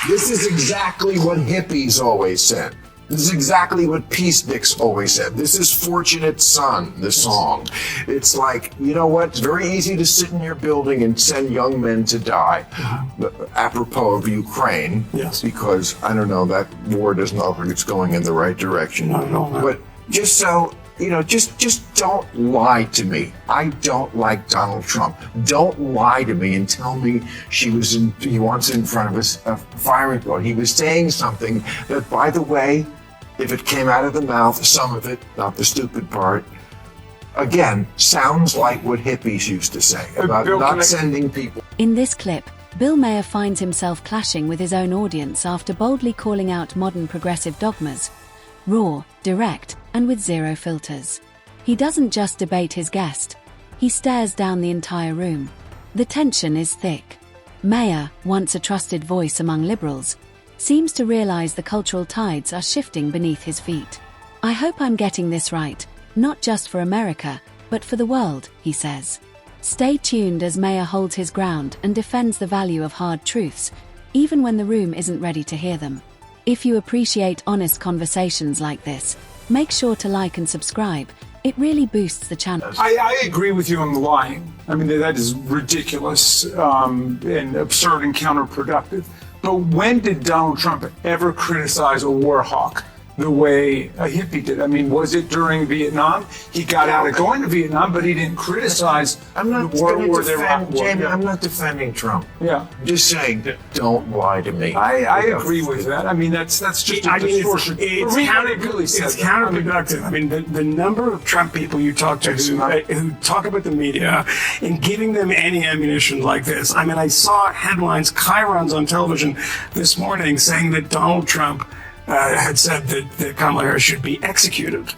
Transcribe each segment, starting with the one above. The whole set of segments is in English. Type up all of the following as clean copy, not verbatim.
This is exactly what hippies always said. This is exactly what peaceniks always said. This is Fortunate Son, the song. It's like, you know what? It's very easy to sit in your building and send young men to die. Apropos of Ukraine. Yes. Because, I don't know, that war doesn't look like it's going in the right direction. Not at all, no. But just so, just don't lie to me. I don't like Donald Trump. Don't lie to me and tell me he wants in front of a firing squad. He was saying something that, by the way, if it came out of the mouth, some of it, not the stupid part, again, sounds like what hippies used to say about not sending people. In this clip, Bill Maher finds himself clashing with his own audience after boldly calling out modern progressive dogmas, raw, direct, and with zero filters. He doesn't just debate his guest, he stares down the entire room. The tension is thick. Maher, once a trusted voice among liberals, seems to realize the cultural tides are shifting beneath his feet. I hope I'm getting this right, not just for America, but for the world, he says. Stay tuned as Maher holds his ground and defends the value of hard truths, even when the room isn't ready to hear them. If you appreciate honest conversations like this, make sure to like and subscribe. It really boosts the channel. I agree with you on the lying. I mean, that is ridiculous and absurd and counterproductive. But when did Donald Trump ever criticize a war hawk the way a hippie did? I mean, was it during Vietnam? He got out of going to Vietnam, but he didn't criticize I'm not defending Trump. Yeah. I'm just saying, don't lie to me. I agree with that. I mean, that's just a distortion. It's counterproductive. I mean, the number of Trump people you talk to who talk about the media and giving them any ammunition like this. I mean, I saw headlines, chyrons on television this morning saying that Donald Trump had said that Kamala Harris should be executed.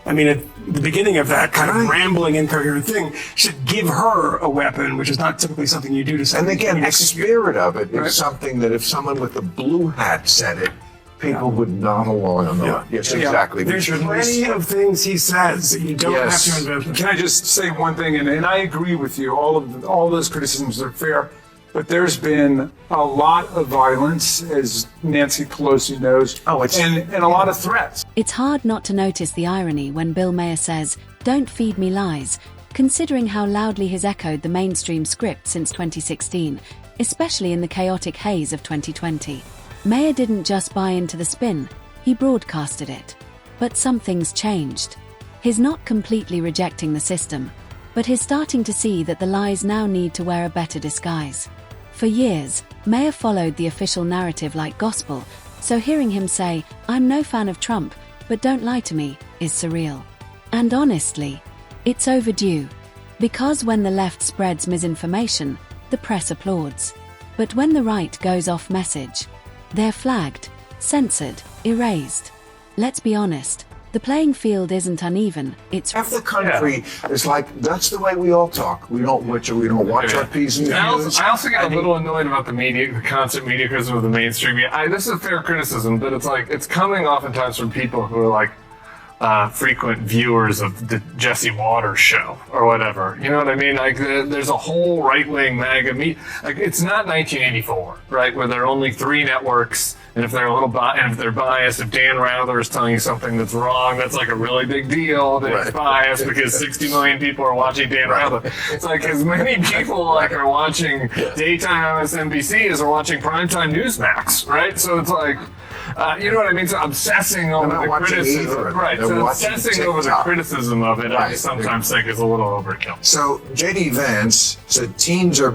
I mean, at the beginning of that kind of rambling, incoherent thing should give her a weapon, which is not typically something you do to someone. And again, the spirit of it is something that if someone with a blue hat said it, people would nod along on the line. Yes, exactly. There's plenty of things he says that you don't have to invest in. Can I just say one thing? And I agree with you. All those criticisms are fair. But there's been a lot of violence, as Nancy Pelosi knows, and a lot of threats. It's hard not to notice the irony when Bill Maher says, "Don't feed me lies," considering how loudly he's echoed the mainstream script since 2016, especially in the chaotic haze of 2020. Maher didn't just buy into the spin, he broadcasted it. But something's changed. He's not completely rejecting the system, but he's starting to see that the lies now need to wear a better disguise. For years, Maher followed the official narrative like gospel, so hearing him say, "I'm no fan of Trump, but don't lie to me," is surreal. And honestly, it's overdue. Because when the left spreads misinformation, the press applauds. But when the right goes off message, they're flagged, censored, erased. Let's be honest. The playing field isn't uneven, it's... Half the country is like, that's the way we all talk. We don't watch our P's and Q's. I also get a little annoyed about the media, the constant media criticism of the mainstream media. This is a fair criticism, but it's coming oftentimes from people who are like frequent viewers of the Jesse Waters show or whatever. You know what I mean? Like there's a whole right-wing MAGA media. Like it's not 1984, right? Where there are only 3 networks. And if they're if they're biased, if Dan Rather is telling you something that's wrong, that's like a really big deal that it's biased because 60 million people are watching Dan Rather. It's like as many people like are watching daytime MSNBC as are watching primetime Newsmax, right? So it's like, you know what I mean? So obsessing over the criticism, right? So obsessing over the criticism of it, I sometimes think is a little overkill. So JD Vance said teens are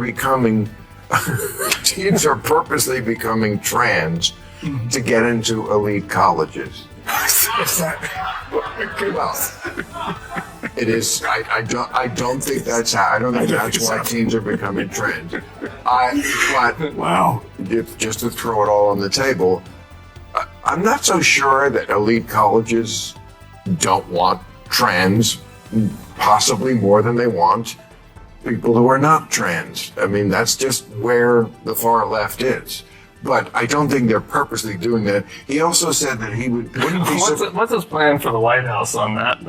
purposely becoming trans to get into elite colleges. Well, it is. I don't think that's how. I don't think that's why teens are becoming trans. Wow. Just to throw it all on the table, I'm not so sure that elite colleges don't want trans, possibly more than they want people who are not trans. I mean, that's just where the far left is. But I don't think they're purposely doing that. He also said that he wouldn't be... What's his plan for the White House on that?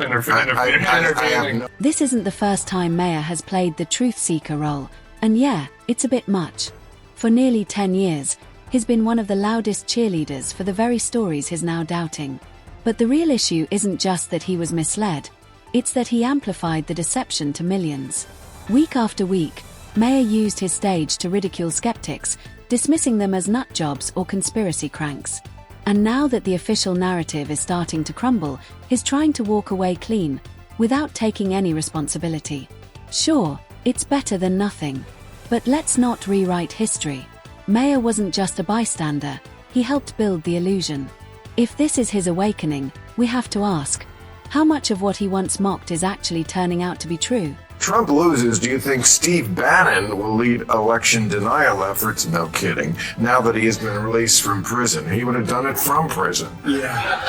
This isn't the first time Maher has played the truth seeker role, and yeah, it's a bit much. For nearly 10 years, He's been one of the loudest cheerleaders for the very stories he's now doubting. But the real issue isn't just that he was misled, it's that he amplified the deception to millions. Week after week, Maher used his stage to ridicule skeptics, dismissing them as nutjobs or conspiracy cranks. And now that the official narrative is starting to crumble, he's trying to walk away clean, without taking any responsibility. Sure, it's better than nothing. But let's not rewrite history. Maher wasn't just a bystander, he helped build the illusion. If this is his awakening, we have to ask, how much of what he once mocked is actually turning out to be true? Trump loses, do you think Steve Bannon will lead election denial efforts? No kidding. Now that he has been released from prison. He would have done it from prison. Yeah.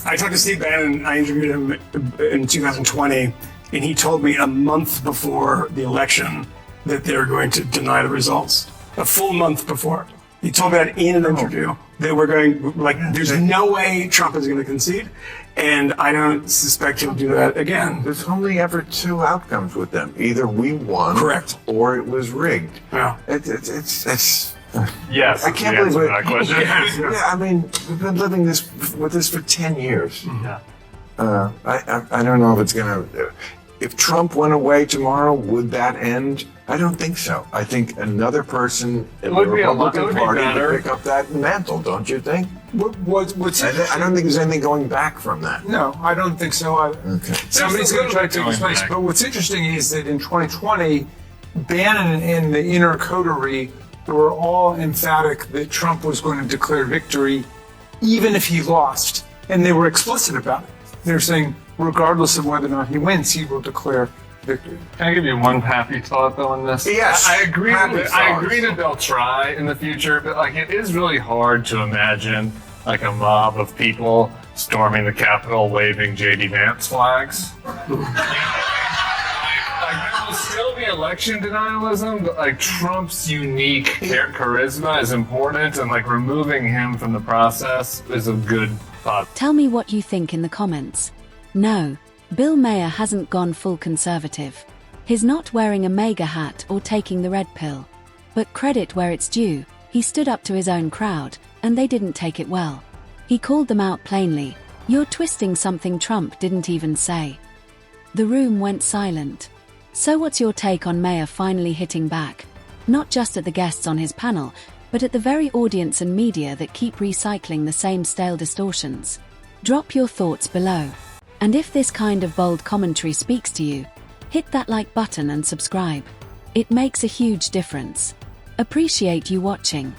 I talked to Steve Bannon, I interviewed him in 2020, and he told me a month before the election that they were going to deny the results. A full month before. He told me that in an interview. They were going, like, there's no way Trump is going to concede, and I don't suspect he'll do that again. There's only ever two outcomes with them. Either we won, Correct, or it was rigged. Yeah. It's Yes. I can't believe that question. Yeah, I mean, we've been living with this for 10 years. Yeah. I don't know if it's gonna. If Trump went away tomorrow, would that end? I don't think so. I think another person in the Republican Party would pick up that mantle, don't you think? I don't think there's anything going back from that. No, I don't think so either. Okay. Somebody's going to try to take his place. But what's interesting is that in 2020, Bannon and the inner coterie were all emphatic that Trump was going to declare victory, even if he lost. And they were explicit about it. They're saying, regardless of whether or not he wins, he will declare victory. Can I give you one happy thought though on this? Yes. I agree. I agree thoughts. that they'll try in the future, but like it is really hard to imagine like a mob of people storming the Capitol waving JD Vance flags. Like there will still be election denialism, but like Trump's unique charisma is important, and like removing him from the process is a good thought. Tell me what you think in the comments. No, Bill Maher hasn't gone full conservative. He's not wearing a MAGA hat or taking the red pill. But credit where it's due, he stood up to his own crowd, and they didn't take it well. He called them out plainly. You're twisting something Trump didn't even say. The room went silent. So what's your take on Maher finally hitting back? Not just at the guests on his panel, but at the very audience and media that keep recycling the same stale distortions. Drop your thoughts below. And if this kind of bold commentary speaks to you, hit that like button and subscribe. It makes a huge difference. Appreciate you watching.